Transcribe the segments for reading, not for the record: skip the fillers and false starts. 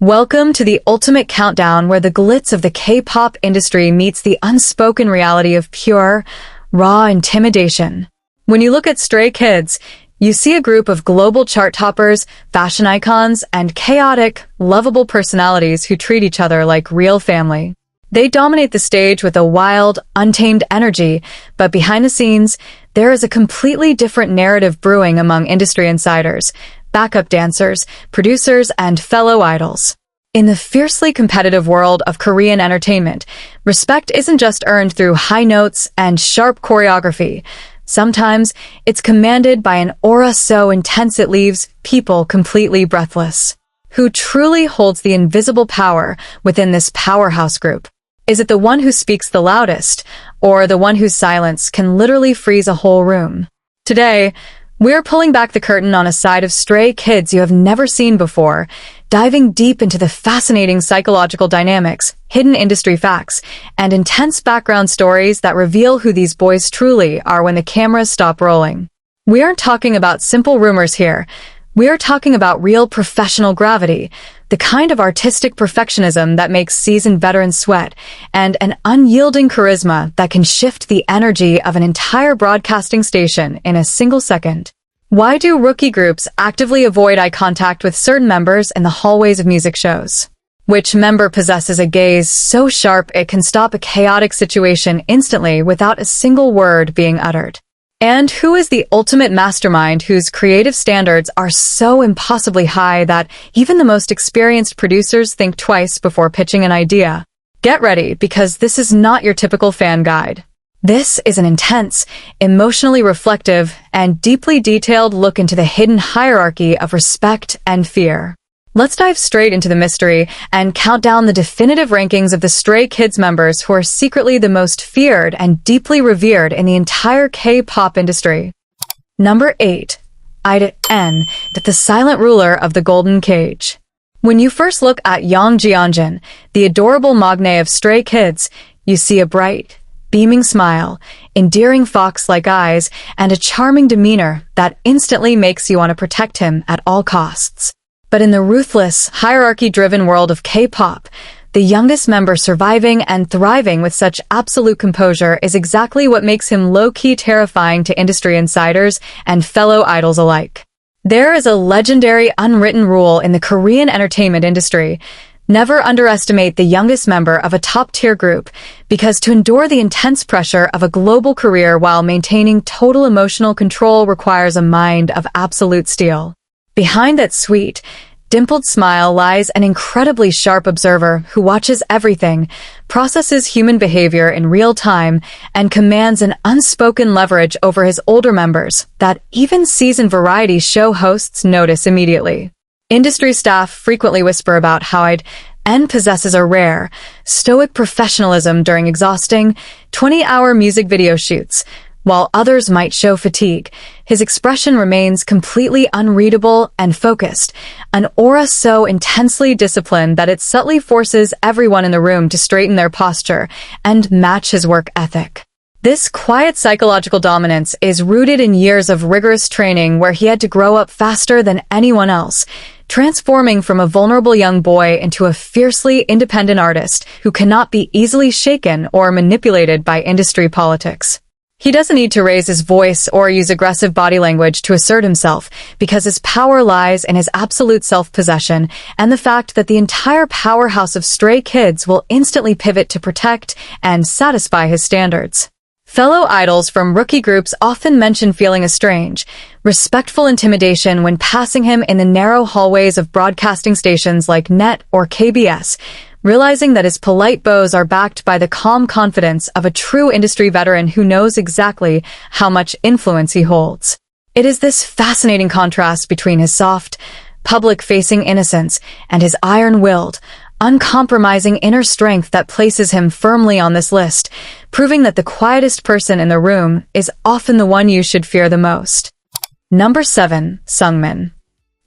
Welcome to the ultimate countdown where the glitz of the K-pop industry meets the unspoken reality of pure, raw intimidation. When you look at Stray Kids, you see a group of global chart toppers, fashion icons, and chaotic, lovable personalities who treat each other like real family. They dominate the stage with a wild, untamed energy, but behind the scenes, there is a completely different narrative brewing among industry insiders, backup dancers, producers, and fellow idols. In the fiercely competitive world of Korean entertainment, respect isn't just earned through high notes and sharp choreography. Sometimes it's commanded by an aura so intense it leaves people completely breathless. Who truly holds the invisible power within this powerhouse group? Is it the one who speaks the loudest, or the one whose silence can literally freeze a whole room? Today, we're pulling back the curtain on a side of Stray Kids you have never seen before, diving deep into the fascinating psychological dynamics, hidden industry facts, and intense background stories that reveal who these boys truly are when the cameras stop rolling. We aren't talking about simple rumors here. We are talking about real professional gravity, the kind of artistic perfectionism that makes seasoned veterans sweat, and an unyielding charisma that can shift the energy of an entire broadcasting station in a single second. Why do rookie groups actively avoid eye contact with certain members in the hallways of music shows? Which member possesses a gaze so sharp it can stop a chaotic situation instantly without a single word being uttered? And who is the ultimate mastermind whose creative standards are so impossibly high that even the most experienced producers think twice before pitching an idea? Get ready, because this is not your typical fan guide. This is an intense, emotionally reflective, and deeply detailed look into the hidden hierarchy of respect and fear. Let's dive straight into the mystery and count down the definitive rankings of the Stray Kids members who are secretly the most feared and deeply revered in the entire K-pop industry. Number 8. Hyunjin, the silent ruler of the Golden Cage. When you first look at Hyunjin, the adorable magne of Stray Kids, you see a bright, beaming smile, endearing fox-like eyes, and a charming demeanor that instantly makes you want to protect him at all costs. But in the ruthless, hierarchy-driven world of K-pop, the youngest member surviving and thriving with such absolute composure is exactly what makes him low-key terrifying to industry insiders and fellow idols alike. There is a legendary unwritten rule in the Korean entertainment industry: never underestimate the youngest member of a top-tier group, because to endure the intense pressure of a global career while maintaining total emotional control requires a mind of absolute steel. Behind that sweet, dimpled smile lies an incredibly sharp observer who watches everything, processes human behavior in real time, and commands an unspoken leverage over his older members that even seasoned variety show hosts notice immediately. Industry staff frequently whisper about how Hyunjin possesses a rare, stoic professionalism during exhausting, 20-hour music video shoots. While others might show fatigue, his expression remains completely unreadable and focused, an aura so intensely disciplined that it subtly forces everyone in the room to straighten their posture and match his work ethic. This quiet psychological dominance is rooted in years of rigorous training where he had to grow up faster than anyone else, transforming from a vulnerable young boy into a fiercely independent artist who cannot be easily shaken or manipulated by industry politics. He doesn't need to raise his voice or use aggressive body language to assert himself, because his power lies in his absolute self-possession and the fact that the entire powerhouse of Stray Kids will instantly pivot to protect and satisfy his standards. Fellow idols from rookie groups often mention feeling a strange, respectful intimidation when passing him in the narrow hallways of broadcasting stations like NET or KBS, realizing that his polite bows are backed by the calm confidence of a true industry veteran who knows exactly how much influence he holds. It is this fascinating contrast between his soft, public-facing innocence and his iron-willed, uncompromising inner strength that places him firmly on this list, proving that the quietest person in the room is often the one you should fear the most. Number 7. Seungmin,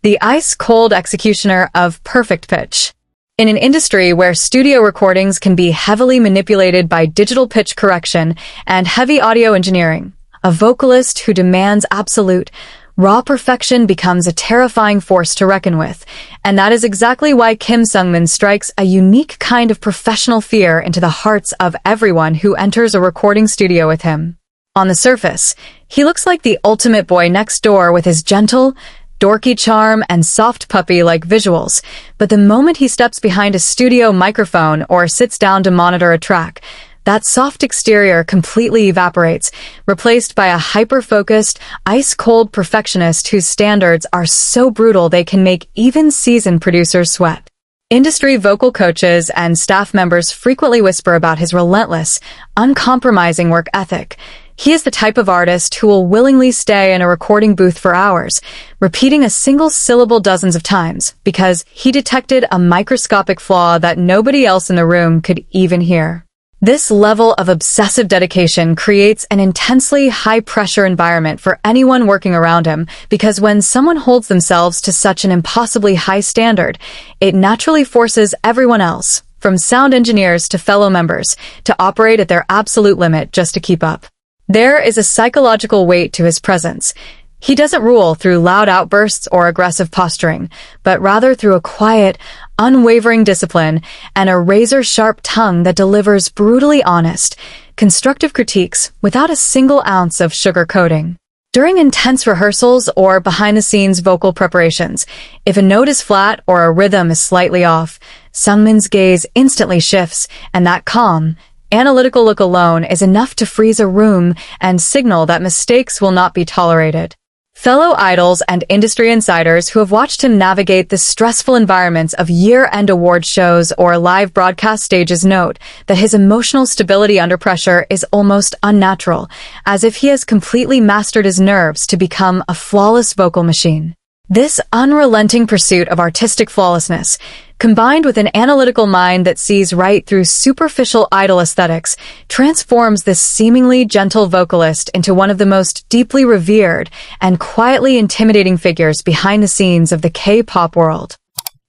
the ice-cold executioner of perfect pitch. In an industry where studio recordings can be heavily manipulated by digital pitch correction and heavy audio engineering, a vocalist who demands absolute, raw perfection becomes a terrifying force to reckon with, and that is exactly why Seungmin strikes a unique kind of professional fear into the hearts of everyone who enters a recording studio with him. On the surface, he looks like the ultimate boy next door with his gentle, dorky charm and soft puppy-like visuals, but the moment he steps behind a studio microphone or sits down to monitor a track, that soft exterior completely evaporates, replaced by a hyper-focused, ice-cold perfectionist whose standards are so brutal they can make even seasoned producers sweat. Industry vocal coaches and staff members frequently whisper about his relentless, uncompromising work ethic. He is the type of artist who will willingly stay in a recording booth for hours, repeating a single syllable dozens of times, because he detected a microscopic flaw that nobody else in the room could even hear. This level of obsessive dedication creates an intensely high-pressure environment for anyone working around him, because when someone holds themselves to such an impossibly high standard, it naturally forces everyone else, from sound engineers to fellow members, to operate at their absolute limit just to keep up. There is a psychological weight to his presence. He doesn't rule through loud outbursts or aggressive posturing, but rather through a quiet, unwavering discipline and a razor-sharp tongue that delivers brutally honest, constructive critiques without a single ounce of sugar-coating. During intense rehearsals or behind-the-scenes vocal preparations, if a note is flat or a rhythm is slightly off, Seungmin's gaze instantly shifts, and that calm, analytical look alone is enough to freeze a room and signal that mistakes will not be tolerated. Fellow idols and industry insiders who have watched him navigate the stressful environments of year-end award shows or live broadcast stages note that his emotional stability under pressure is almost unnatural, as if he has completely mastered his nerves to become a flawless vocal machine. This unrelenting pursuit of artistic flawlessness, combined with an analytical mind that sees right through superficial idol aesthetics, transforms this seemingly gentle vocalist into one of the most deeply revered and quietly intimidating figures behind the scenes of the K-pop world.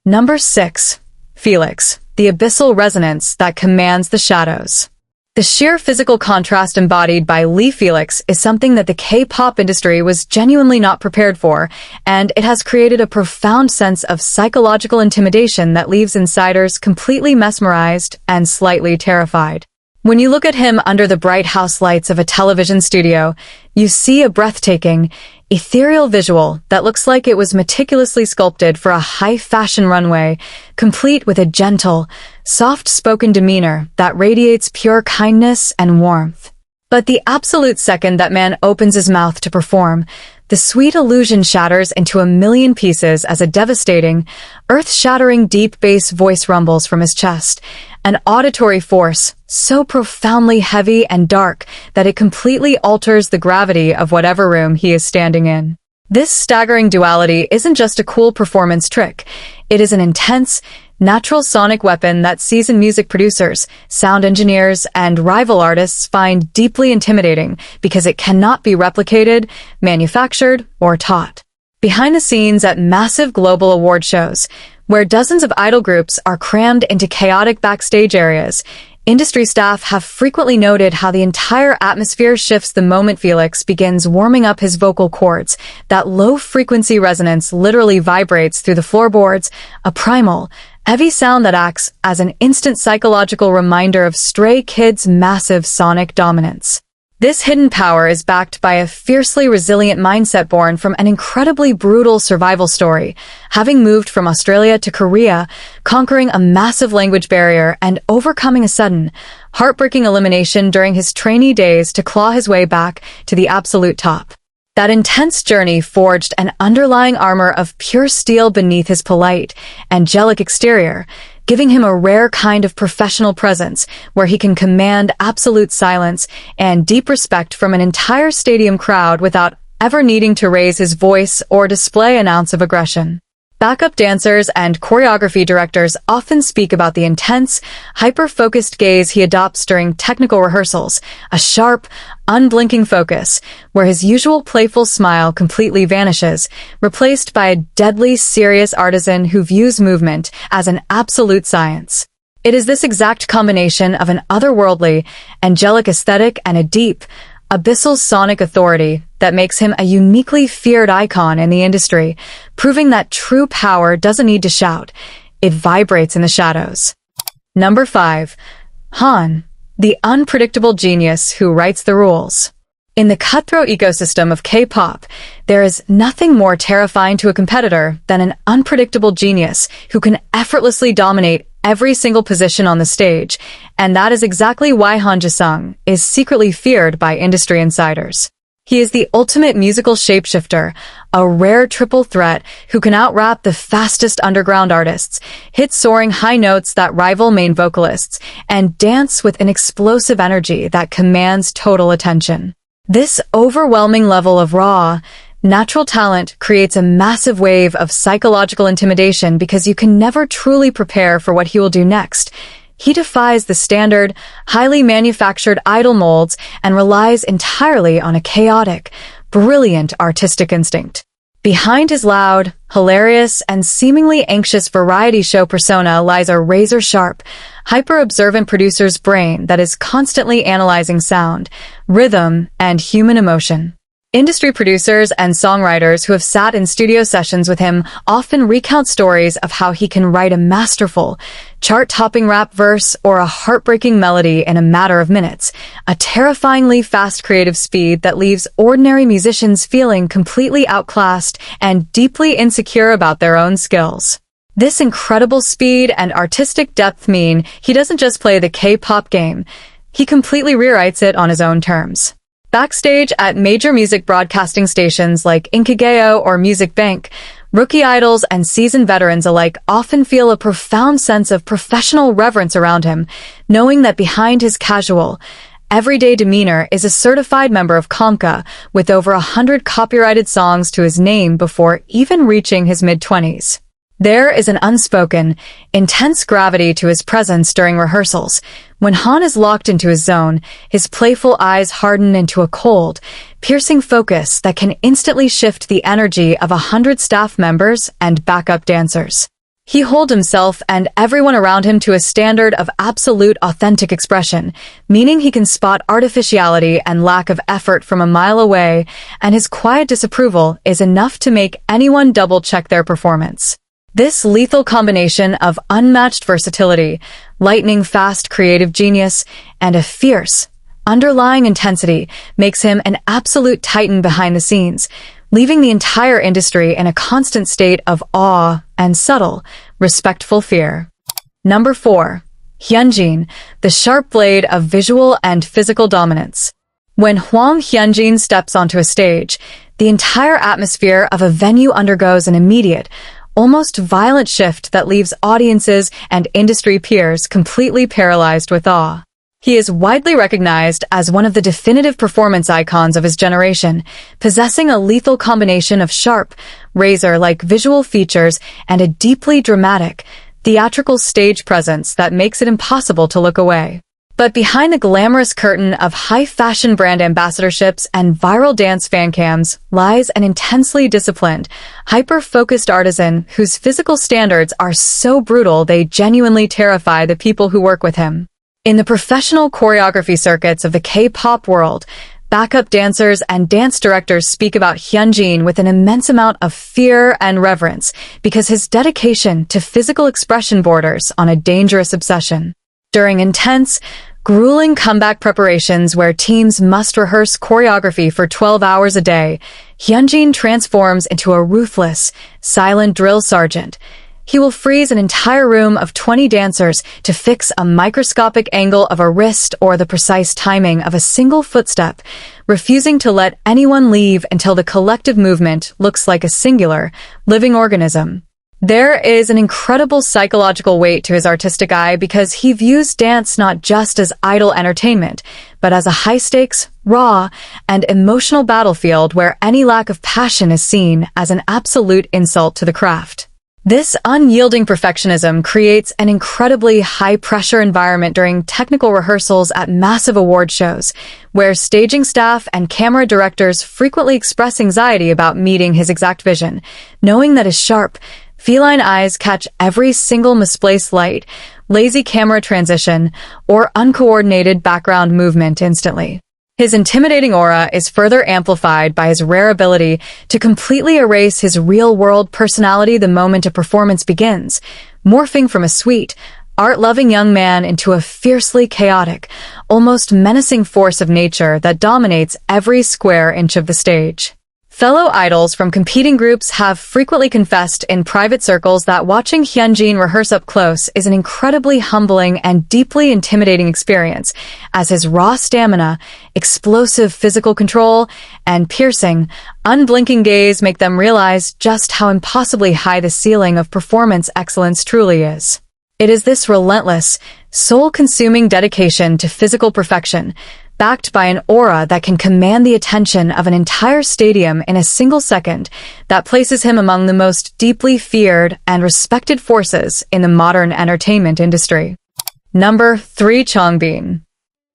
Number 6. Felix, the abyssal resonance that commands the shadows. The sheer physical contrast embodied by Felix is something that the K-pop industry was genuinely not prepared for, and it has created a profound sense of psychological intimidation that leaves insiders completely mesmerized and slightly terrified. When you look at him under the bright house lights of a television studio, you see a breathtaking, ethereal visual that looks like it was meticulously sculpted for a high-fashion runway, complete with a gentle, soft-spoken demeanor that radiates pure kindness and warmth. But the absolute second that man opens his mouth to perform, the sweet illusion shatters into a million pieces as a devastating, earth-shattering deep bass voice rumbles from his chest, an auditory force so profoundly heavy and dark that it completely alters the gravity of whatever room he is standing in. This staggering duality isn't just a cool performance trick. It is an intense, natural sonic weapon that seasoned music producers, sound engineers, and rival artists find deeply intimidating because it cannot be replicated, manufactured, or taught. Behind the scenes at massive global award shows, where dozens of idol groups are crammed into chaotic backstage areas, industry staff have frequently noted how the entire atmosphere shifts the moment Felix begins warming up his vocal cords. That low-frequency resonance literally vibrates through the floorboards, a primal, heavy sound that acts as an instant psychological reminder of Stray Kids' massive sonic dominance. This hidden power is backed by a fiercely resilient mindset born from an incredibly brutal survival story, having moved from Australia to Korea, conquering a massive language barrier and overcoming a sudden, heartbreaking elimination during his trainee days to claw his way back to the absolute top. That intense journey forged an underlying armor of pure steel beneath his polite, angelic exterior, giving him a rare kind of professional presence where he can command absolute silence and deep respect from an entire stadium crowd without ever needing to raise his voice or display an ounce of aggression. Backup dancers and choreography directors often speak about the intense, hyper-focused gaze he adopts during technical rehearsals, a sharp, unblinking focus, where his usual playful smile completely vanishes, replaced by a deadly serious artisan who views movement as an absolute science. It is this exact combination of an otherworldly, angelic aesthetic and a deep, abyssal sonic authority that makes him a uniquely feared icon in the industry, proving that true power doesn't need to shout. It vibrates in the shadows. Number 5. Han, the unpredictable genius who writes the rules. In the cutthroat ecosystem of K-pop, there is nothing more terrifying to a competitor than an unpredictable genius who can effortlessly dominate every single position on the stage, and that is exactly why Han Jae-sung is secretly feared by industry insiders. He is the ultimate musical shapeshifter, a rare triple threat who can out-rap the fastest underground artists, hit soaring high notes that rival main vocalists, and dance with an explosive energy that commands total attention. This overwhelming level of raw, natural talent creates a massive wave of psychological intimidation because you can never truly prepare for what he will do next. He defies the standard, highly manufactured idol molds and relies entirely on a chaotic, brilliant artistic instinct. Behind his loud, hilarious, and seemingly anxious variety show persona lies a razor-sharp, hyper-observant producer's brain that is constantly analyzing sound, rhythm, and human emotion. Industry producers and songwriters who have sat in studio sessions with him often recount stories of how he can write a masterful, chart-topping rap verse or a heartbreaking melody in a matter of minutes, a terrifyingly fast creative speed that leaves ordinary musicians feeling completely outclassed and deeply insecure about their own skills. This incredible speed and artistic depth mean he doesn't just play the K-pop game, he completely rewrites it on his own terms. Backstage at major music broadcasting stations like Inkageo or Music Bank, rookie idols and seasoned veterans alike often feel a profound sense of professional reverence around him, knowing that behind his casual, everyday demeanor is a certified member of Konka with over 100 copyrighted songs to his name before even reaching his mid-20s. There is an unspoken, intense gravity to his presence during rehearsals. When Han is locked into his zone, his playful eyes harden into a cold, piercing focus that can instantly shift the energy of 100 staff members and backup dancers. He holds himself and everyone around him to a standard of absolute authentic expression, meaning he can spot artificiality and lack of effort from a mile away, and his quiet disapproval is enough to make anyone double-check their performance. This lethal combination of unmatched versatility, lightning-fast creative genius, and a fierce, underlying intensity makes him an absolute titan behind the scenes, leaving the entire industry in a constant state of awe and subtle, respectful fear. Number 4. Hyunjin, the sharp blade of visual and physical dominance. When Hyunjin steps onto a stage, the entire atmosphere of a venue undergoes an immediate, almost violent shift that leaves audiences and industry peers completely paralyzed with awe. He is widely recognized as one of the definitive performance icons of his generation, possessing a lethal combination of sharp, razor-like visual features and a deeply dramatic, theatrical stage presence that makes it impossible to look away. But behind the glamorous curtain of high-fashion brand ambassadorships and viral dance fan cams lies an intensely disciplined, hyper-focused artisan whose physical standards are so brutal they genuinely terrify the people who work with him. In the professional choreography circuits of the K-pop world, backup dancers and dance directors speak about Hyunjin with an immense amount of fear and reverence because his dedication to physical expression borders on a dangerous obsession. During intense, grueling comeback preparations where teams must rehearse choreography for 12 hours a day, Hyunjin transforms into a ruthless, silent drill sergeant. He will freeze an entire room of 20 dancers to fix a microscopic angle of a wrist or the precise timing of a single footstep, refusing to let anyone leave until the collective movement looks like a singular, living organism. There is an incredible psychological weight to his artistic eye because he views dance not just as idle entertainment, but as a high-stakes, raw, and emotional battlefield where any lack of passion is seen as an absolute insult to the craft. This unyielding perfectionism creates an incredibly high-pressure environment during technical rehearsals at massive award shows, where staging staff and camera directors frequently express anxiety about meeting his exact vision, knowing that his sharp, feline eyes catch every single misplaced light, lazy camera transition, or uncoordinated background movement instantly. His intimidating aura is further amplified by his rare ability to completely erase his real-world personality the moment a performance begins, morphing from a sweet, art-loving young man into a fiercely chaotic, almost menacing force of nature that dominates every square inch of the stage. Fellow idols from competing groups have frequently confessed in private circles that watching Hyunjin rehearse up close is an incredibly humbling and deeply intimidating experience, as his raw stamina, explosive physical control, and piercing, unblinking gaze make them realize just how impossibly high the ceiling of performance excellence truly is. It is this relentless, soul-consuming dedication to physical perfection, backed by an aura that can command the attention of an entire stadium in a single second, that places him among the most deeply feared and respected forces in the modern entertainment industry. Number 3. Changbin,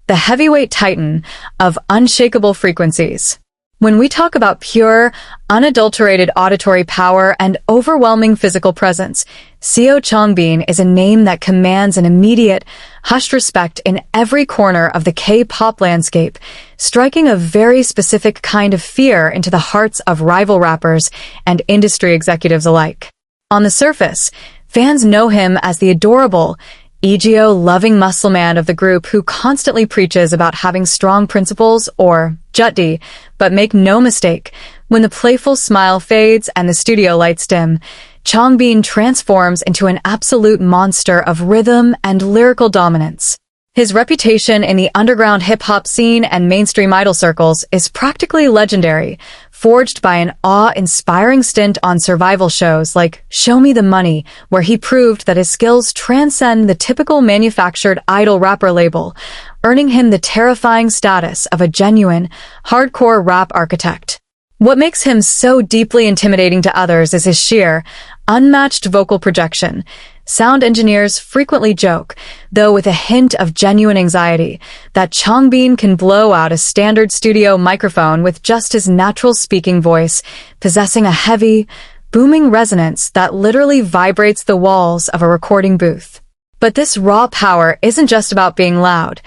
the heavyweight titan of unshakable frequencies. When we talk about pure, unadulterated auditory power and overwhelming physical presence, Changbin is a name that commands an immediate, hushed respect in every corner of the K-pop landscape, striking a very specific kind of fear into the hearts of rival rappers and industry executives alike. On the surface, fans know him as the adorable, ego-loving muscle man of the group who constantly preaches about having strong principles, or jutdi, but make no mistake, when the playful smile fades and the studio lights dim, Changbin transforms into an absolute monster of rhythm and lyrical dominance. His reputation in the underground hip-hop scene and mainstream idol circles is practically legendary, forged by an awe-inspiring stint on survival shows like Show Me the Money, where he proved that his skills transcend the typical manufactured idol rapper label, earning him the terrifying status of a genuine, hardcore rap architect. What makes him so deeply intimidating to others is his sheer, unmatched vocal projection. Sound engineers frequently joke, though with a hint of genuine anxiety, that Changbin can blow out a standard studio microphone with just his natural speaking voice, possessing a heavy, booming resonance that literally vibrates the walls of a recording booth. But this raw power isn't just about being loud.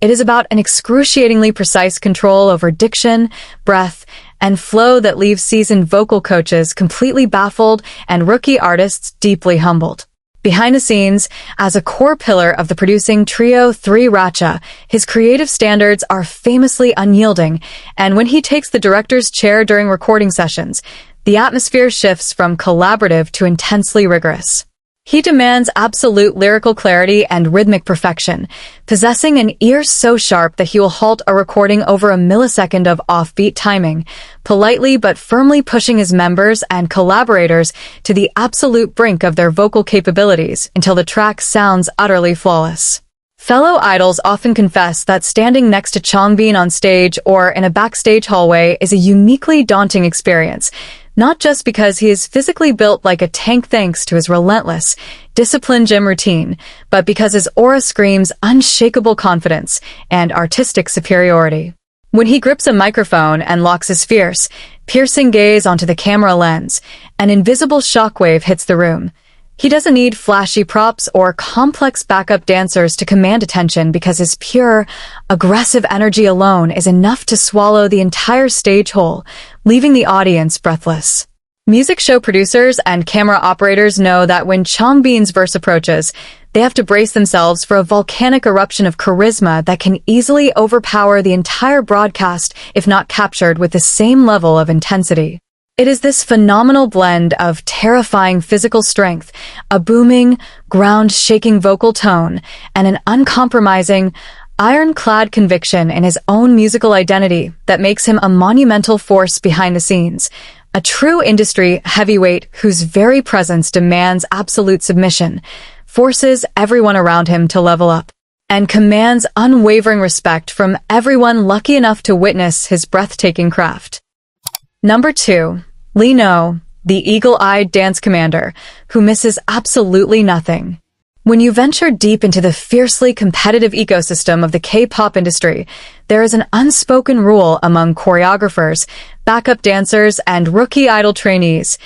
It is about an excruciatingly precise control over diction, breath, and flow that leaves seasoned vocal coaches completely baffled and rookie artists deeply humbled. Behind the scenes, as a core pillar of the producing trio 3 Racha, his creative standards are famously unyielding, and when he takes the director's chair during recording sessions, the atmosphere shifts from collaborative to intensely rigorous. He demands absolute lyrical clarity and rhythmic perfection, possessing an ear so sharp that he will halt a recording over a millisecond of offbeat timing, politely but firmly pushing his members and collaborators to the absolute brink of their vocal capabilities until the track sounds utterly flawless. Fellow idols often confess that standing next to Changbin on stage or in a backstage hallway is a uniquely daunting experience, not just because he is physically built like a tank thanks to his relentless, disciplined gym routine, but because his aura screams unshakable confidence and artistic superiority. When he grips a microphone and locks his fierce, piercing gaze onto the camera lens, an invisible shockwave hits the room. He doesn't need flashy props or complex backup dancers to command attention because his pure, aggressive energy alone is enough to swallow the entire stage whole, leaving the audience breathless. Music show producers and camera operators know that when Changbin's verse approaches, they have to brace themselves for a volcanic eruption of charisma that can easily overpower the entire broadcast if not captured with the same level of intensity. It is this phenomenal blend of terrifying physical strength, a booming, ground-shaking vocal tone, and an uncompromising, ironclad conviction in his own musical identity that makes him a monumental force behind the scenes, a true industry heavyweight whose very presence demands absolute submission, forces everyone around him to level up, and commands unwavering respect from everyone lucky enough to witness his breathtaking craft. Number 2. Lee No, the eagle-eyed dance commander, who misses absolutely nothing. When you venture deep into the fiercely competitive ecosystem of the K-pop industry, there is an unspoken rule among choreographers, backup dancers, and rookie idol trainees.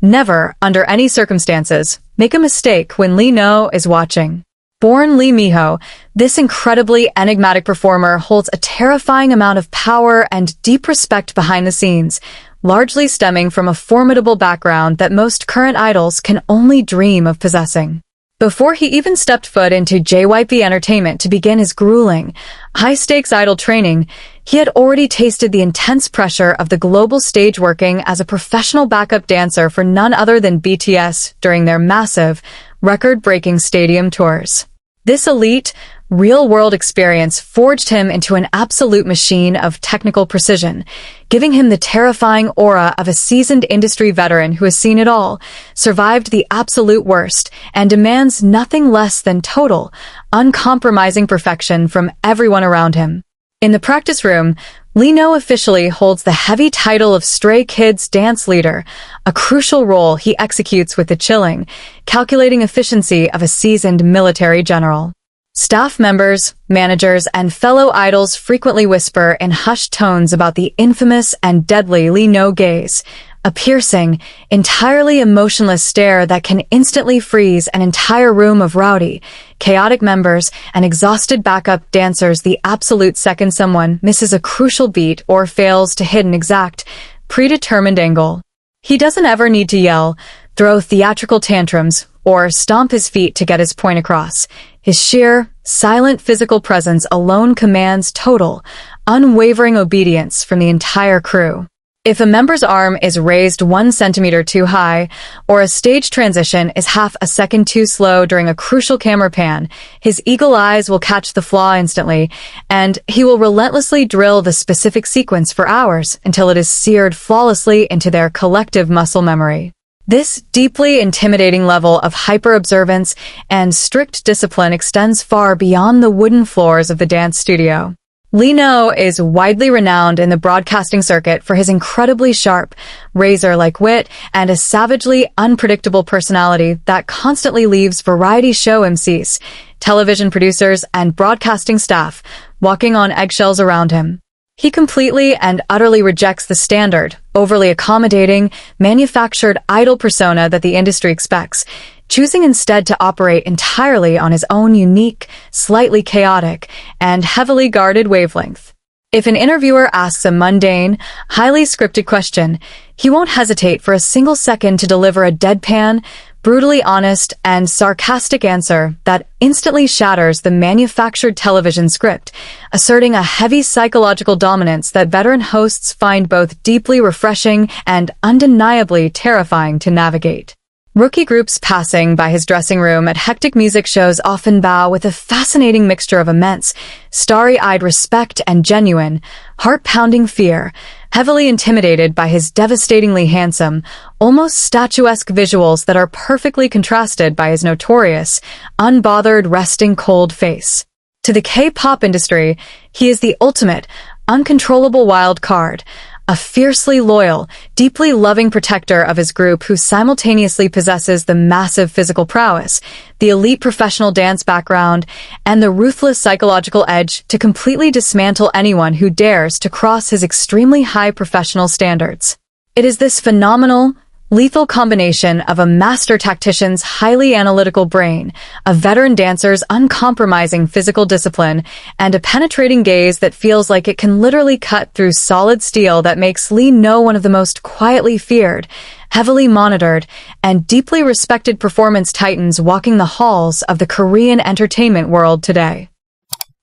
Never, under any circumstances, make a mistake when Lee No is watching. Born Lee Miho, this incredibly enigmatic performer holds a terrifying amount of power and deep respect behind the scenes, largely stemming from a formidable background that most current idols can only dream of possessing. Before he even stepped foot into JYP Entertainment to begin his grueling, high-stakes idol training, he had already tasted the intense pressure of the global stage working as a professional backup dancer for none other than BTS during their massive, record-breaking stadium tours. This elite, real-world experience forged him into an absolute machine of technical precision, giving him the terrifying aura of a seasoned industry veteran who has seen it all, survived the absolute worst, and demands nothing less than total, uncompromising perfection from everyone around him. In the practice room, Lee No officially holds the heavy title of Stray Kids dance leader, a crucial role he executes with the chilling, calculating efficiency of a seasoned military general. Staff members, managers, and fellow idols frequently whisper in hushed tones about the infamous and deadly Lee No gaze, a piercing, entirely emotionless stare that can instantly freeze an entire room of rowdy, chaotic members and exhausted backup dancers the absolute second someone misses a crucial beat or fails to hit an exact, predetermined angle. He doesn't ever need to yell, throw theatrical tantrums, or stomp his feet to get his point across. His sheer, silent physical presence alone commands total, unwavering obedience from the entire crew. If a member's arm is raised 1 centimeter too high, or a stage transition is half a second too slow during a crucial camera pan, his eagle eyes will catch the flaw instantly, and he will relentlessly drill the specific sequence for hours until it is seared flawlessly into their collective muscle memory. This deeply intimidating level of hyper-observance and strict discipline extends far beyond the wooden floors of the dance studio. Lee No is widely renowned in the broadcasting circuit for his incredibly sharp, razor-like wit and a savagely unpredictable personality that constantly leaves variety show MCs, television producers, and broadcasting staff walking on eggshells around him. He completely and utterly rejects the standard, overly accommodating, manufactured idol persona that the industry expects, choosing instead to operate entirely on his own unique, slightly chaotic, and heavily guarded wavelength. If an interviewer asks a mundane, highly scripted question, he won't hesitate for a single second to deliver a deadpan, brutally honest, and sarcastic answer that instantly shatters the manufactured television script, asserting a heavy psychological dominance that veteran hosts find both deeply refreshing and undeniably terrifying to navigate. Rookie groups passing by his dressing room at hectic music shows often bow with a fascinating mixture of immense, starry-eyed respect and genuine, heart-pounding fear, heavily intimidated by his devastatingly handsome, almost statuesque visuals that are perfectly contrasted by his notorious, unbothered, resting cold face. To the K-pop industry, he is the ultimate, uncontrollable wild card, a fiercely loyal, deeply loving protector of his group who simultaneously possesses the massive physical prowess, the elite professional dance background, and the ruthless psychological edge to completely dismantle anyone who dares to cross his extremely high professional standards. It is this phenomenal, lethal combination of a master tactician's highly analytical brain, a veteran dancer's uncompromising physical discipline, and a penetrating gaze that feels like it can literally cut through solid steel that makes Lee No one of the most quietly feared, heavily monitored, and deeply respected performance titans walking the halls of the Korean entertainment world today.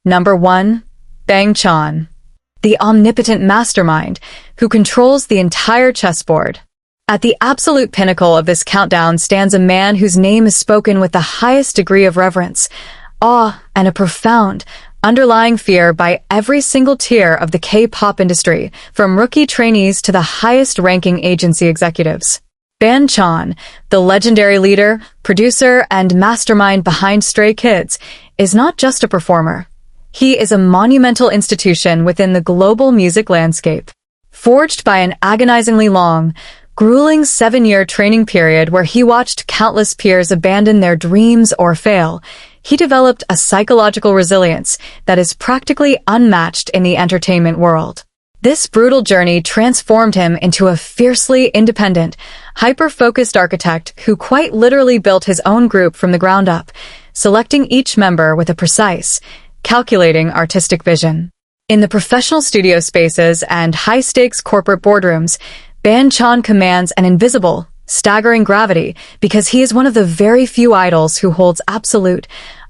Number 1. Bang Chan, the omnipotent mastermind who controls the entire chessboard. At the absolute pinnacle of this countdown stands a man whose name is spoken with the highest degree of reverence, awe, and a profound, underlying fear by every single tier of the K-pop industry, from rookie trainees to the highest-ranking agency executives. Bang Chan, the legendary leader, producer, and mastermind behind Stray Kids, is not just a performer. He is a monumental institution within the global music landscape. Forged by an agonizingly long, grueling 7-year training period where he watched countless peers abandon their dreams or fail, he developed a psychological resilience that is practically unmatched in the entertainment world. This brutal journey transformed him into a fiercely independent, hyper-focused architect who quite literally built his own group from the ground up, selecting each member with a precise, calculating artistic vision. In the professional studio spaces and high-stakes corporate boardrooms, Bang Chan commands an invisible, staggering gravity because he is one of the very few idols who holds absolute,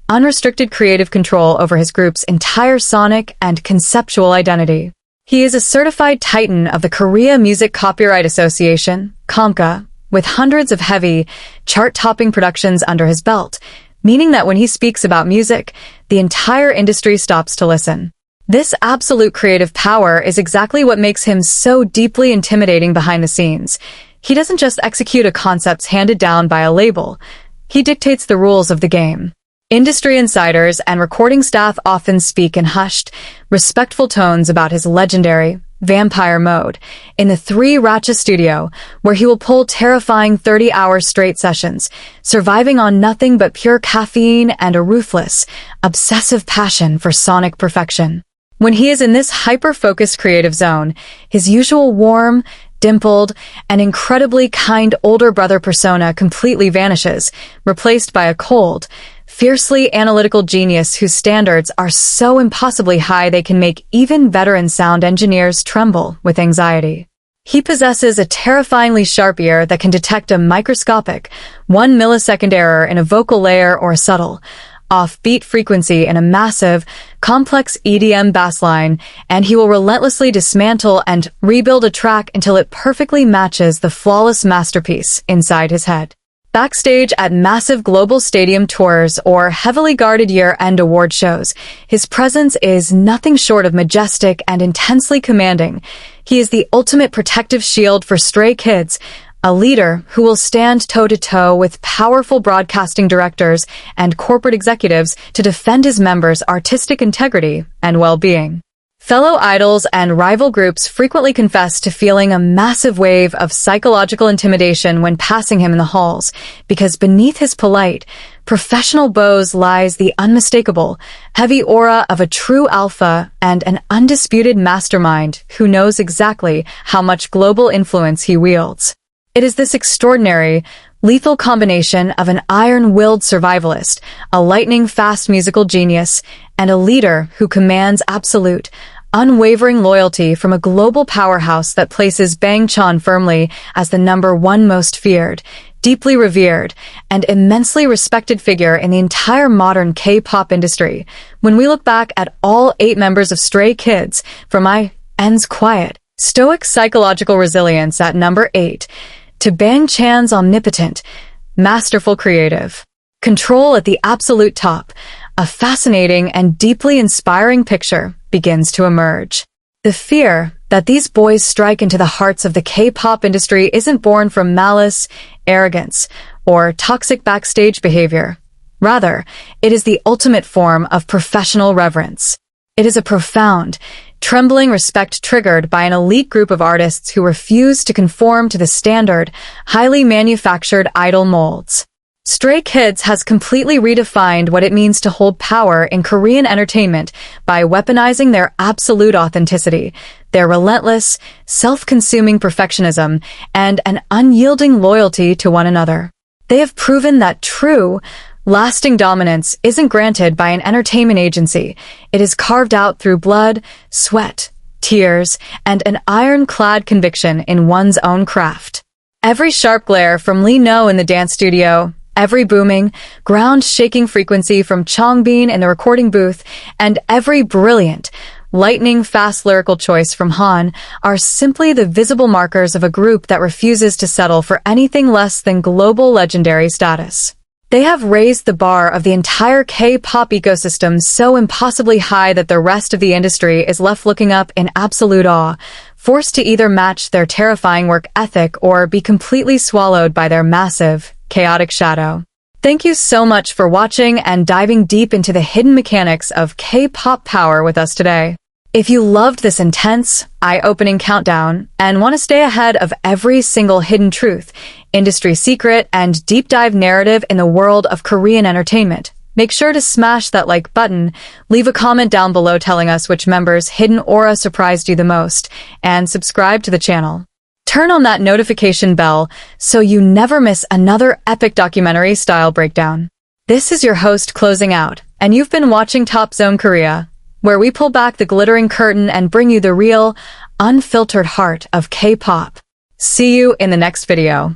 unrestricted creative control over his group's entire sonic and conceptual identity. He is a certified titan of the Korea Music Copyright Association, KOMCA, with hundreds of heavy, chart-topping productions under his belt, meaning that when he speaks about music, the entire industry stops to listen. This absolute creative power is exactly what makes him so deeply intimidating behind the scenes. He doesn't just execute a concepts handed down by a label. He dictates the rules of the game. Industry insiders and recording staff often speak in hushed, respectful tones about his legendary vampire mode in the 3 Ratcha studio, where he will pull terrifying 30-hour straight sessions, surviving on nothing but pure caffeine and a ruthless, obsessive passion for sonic perfection. When he is in this hyper-focused creative zone, his usual warm, dimpled, and incredibly kind older brother persona completely vanishes, replaced by a cold, fiercely analytical genius whose standards are so impossibly high they can make even veteran sound engineers tremble with anxiety. He possesses a terrifyingly sharp ear that can detect a microscopic, 1 millisecond error in a vocal layer or a subtle, off-beat frequency in a massive, complex EDM bassline, and he will relentlessly dismantle and rebuild a track until it perfectly matches the flawless masterpiece inside his head. Backstage at massive global stadium tours or heavily guarded year-end award shows, his presence is nothing short of majestic and intensely commanding. He is the ultimate protective shield for stray kids, a leader who will stand toe-to-toe with powerful broadcasting directors and corporate executives to defend his members' artistic integrity and well-being. Fellow idols and rival groups frequently confess to feeling a massive wave of psychological intimidation when passing him in the halls, because beneath his polite, professional bows lies the unmistakable, heavy aura of a true alpha and an undisputed mastermind who knows exactly how much global influence he wields. It is this extraordinary, lethal combination of an iron-willed survivalist, a lightning-fast musical genius, and a leader who commands absolute, unwavering loyalty from a global powerhouse that places Bang Chan firmly as the #1 most feared, deeply revered, and immensely respected figure in the entire modern K-pop industry. When we look back at all 8 members of Stray Kids, from IN's quiet, stoic psychological resilience at number 8, to Bang Chan's omnipotent, masterful creative control at the absolute top, a fascinating and deeply inspiring picture begins to emerge. The fear that these boys strike into the hearts of the K-pop industry isn't born from malice, arrogance, or toxic backstage behavior. Rather, it is the ultimate form of professional reverence. It is a profound, trembling respect triggered by an elite group of artists who refuse to conform to the standard, highly manufactured idol molds. Stray Kids has completely redefined what it means to hold power in Korean entertainment by weaponizing their absolute authenticity, their relentless, self-consuming perfectionism, and an unyielding loyalty to one another. They have proven that true, lasting dominance isn't granted by an entertainment agency. It is carved out through blood, sweat, tears, and an ironclad conviction in one's own craft. Every sharp glare from Lee No in the dance studio, every booming, ground-shaking frequency from Changbin in the recording booth, and every brilliant, lightning-fast lyrical choice from Han are simply the visible markers of a group that refuses to settle for anything less than global legendary status. They have raised the bar of the entire K-pop ecosystem so impossibly high that the rest of the industry is left looking up in absolute awe, forced to either match their terrifying work ethic or be completely swallowed by their massive, chaotic shadow. Thank you so much for watching and diving deep into the hidden mechanics of K-pop power with us today. If you loved this intense, eye-opening countdown and want to stay ahead of every single hidden truth, industry secret, and deep dive narrative in the world of Korean entertainment, make sure to smash that like button, leave a comment down below telling us which member's hidden aura surprised you the most, and subscribe to the channel. Turn on that notification bell so you never miss another epic documentary-style breakdown. This is your host closing out, and you've been watching Top Zone Korea, where we pull back the glittering curtain and bring you the real, unfiltered heart of K-pop. See you in the next video.